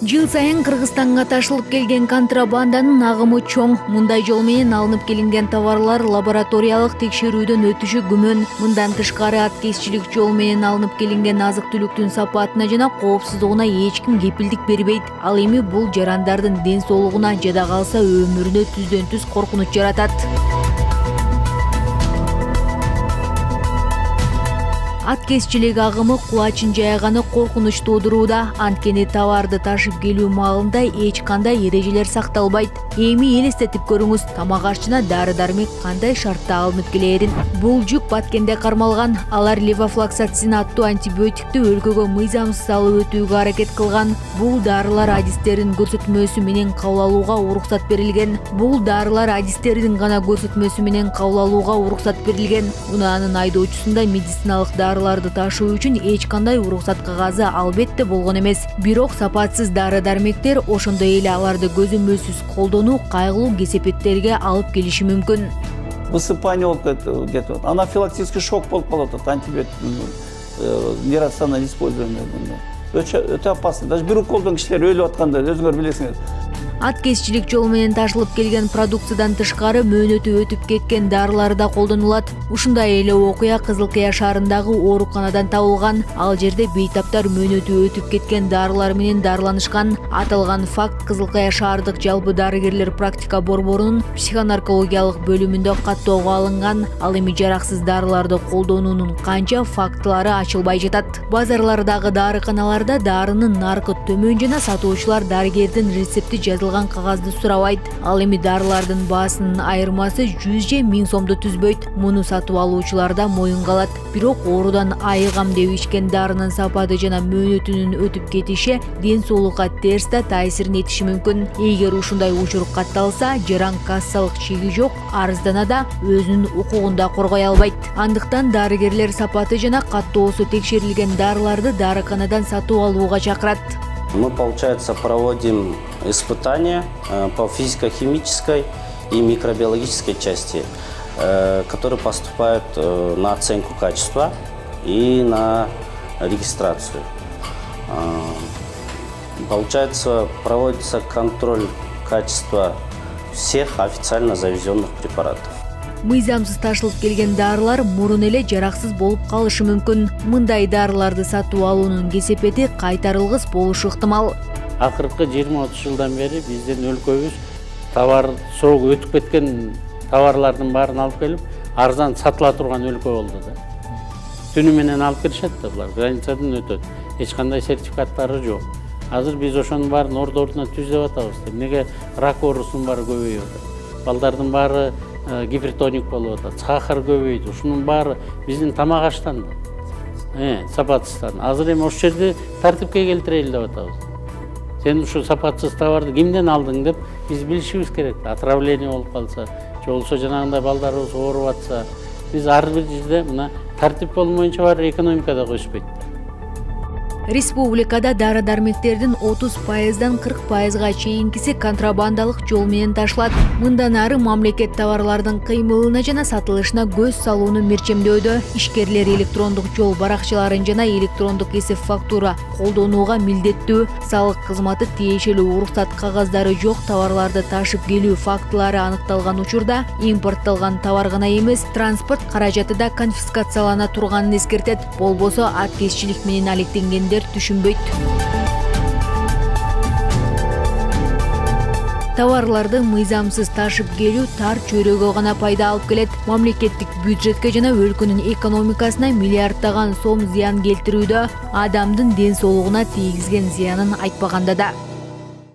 Жыл сайын Кыргызстанга ташылып келген контрабанданын агымы чоң. Мындай жол менен алынып келинген товарлар лабораториялык текшерүүдөн өтүшү күмөн. Мындан тышкары аткезчилик жол менен алынып келинген азык-түлүктүн сапатына жана коопсуздугуна эч ким кепилдик бербейт. Ал эми бул жарандардын ден соолугуна жада калса өмүрүнө түздөн түз коркунуч жаратат. Аткезчилик агымы кулачын жайганы коркунуч туудурууда. Анткени товарды ташып келүү маалында эч кандай эрежелер сакталбайт. Эми элестетип көрүңүз, тамак ашчына дары-дармек кандай шартта алынып келээрин. Бул жүк Баткенде кармалган. Алар левофлоксацин аттуу антибиотикти өлкөгө мыйзамсыз алып өтүүгө аракет кылган. Бул дарылар адистердин көрсөтмөсү менен кабыл алууга уруксат берилген. Унаанын айдоочусунда медициналык дарыларды ташуу үчүн эч кандай уруксат кагазы албетте болгон эмес. Бирок сапатсыз дары-дармектер, ошондой эле аларды көзөмөлсүз колдонуу кайгылуу кесепеттерге алып келиши мүмкүн. Высыпание где-то, анафилактический шок болуп калат, антибиотик нерационально используемый. Өтө опасно. Даже бир уколдон кишилер өлүп атканда өзүңөр билесиңер. Аткезчилик жол менен ташылып келген продукциядан тышкары мөөнөтү өтүп кеткен дарылар да колдонулат. Ушундай эле окуя Кызыл Кыя шаарындагы ооруканадан табылган. Ал жерде бейтаптар мөөнөтү өтүп кеткен дарылар менен дарыланышкан. Аталган факт Кызыл Кыя шаардык жалпы дарыгерлер практика борборунун психонаркологиялык бөлүмүндө каттоого алынган. Ал эми жараксыз дарыларды колдонуунун канча фактылары ачылбай жатат. Базарлардагы дарыканаларда дарынын наркы төмөн жана сатуучулар дарыгердин рецепти жазылган кагазды сурабайт. Ал эми дарылардын баасынын айырмасы 100 же 1000 сомду түзбөйт. Муну сатып алуучулар да моюнга алат. Бирок оорудан айыгам деп ичкен дарынын сапаты жана мөөнөтүнүн өтүп кетиши ден соолукка терс да таасирин этиши мүмкүн. Эгер ушундай учур катталса, жаран кассалык чеги жок арыздана да өзүнүн укугун да коргой албайт. Андыктан дарыгерлер сапаты жана каттоосу текшерилген дарыларды дарыканадан сатып алууга чакырат. Мы, получается, проводим испытания по физико-химической и микробиологической части, которые поступают на оценку качества и на регистрацию. Получается, проводится контроль качества всех официально завезенных препаратов. Мыйзамсыз ташылып келген дарылар мурун эле жараксыз болуп калышы мүмкүн. Мындай дарыларды сатып алуунун кесепети кайтарылгыс болушу ыктымал. Акыркы 20-30 жылдан бери биздин өлкөбүз товар срок өтүп кеткен товарлардын баарын алып келип, арзан сатыла турган өлкө болду да. Түнү менен алып келишет да булар, границадан өтөт. Эч кандай сертификаттары жок. Азыр биз ошонун баарын ордордуна түзөп атабыз. Неге рак оорусунун баары көбөйүп атат. Балдардын баары гипертоник болуп атат, сахар көбөйдү. Ушунун баары биздин тамак аштан сапатсыздан. Азыр эми ошол жерде тартипке келтирели деп атабыз. Сен ушу сапатсыз товарды кимден алдың деп биз билишибиз керек. Отравление болуп калса, же болбосо жанагындай балдарыбыз ооруп атса, биз ар бир жерде мына тартип болмоюнча баары экономика да өспөйт. Республикада дары-дармектердин 30%дан 40%га чейинкиси контрабандалык жол менен ташылат. Мындан ары мамлекет товарлардын кыймылына жана сатылышына көз салууну мерчемдөөдө. Ишкерлер электрондук жол баракчаларын жана электрондук эсеп фактура колдонууга милдеттүү. Салык кызматы тиешелүү уруксат кагаздары жок товарларды ташып келүү фактылары аныкталган учурда импортталган товар гана эмес, транспорт каражаты да конфискациялана турганын эскертет. Болбосо аткезчилик менен алектенгендер түшүнбөйт. Товарларды мыйзамсыз ташып келүү тар чөйрөгө гана пайда алып келет. Мамлекеттик бюджетке жана өлкөнүн экономикасына миллиарддаган сом зыян келтирүүдө, адамдын ден соолугуна тийгизген зыянын айтпаганда да.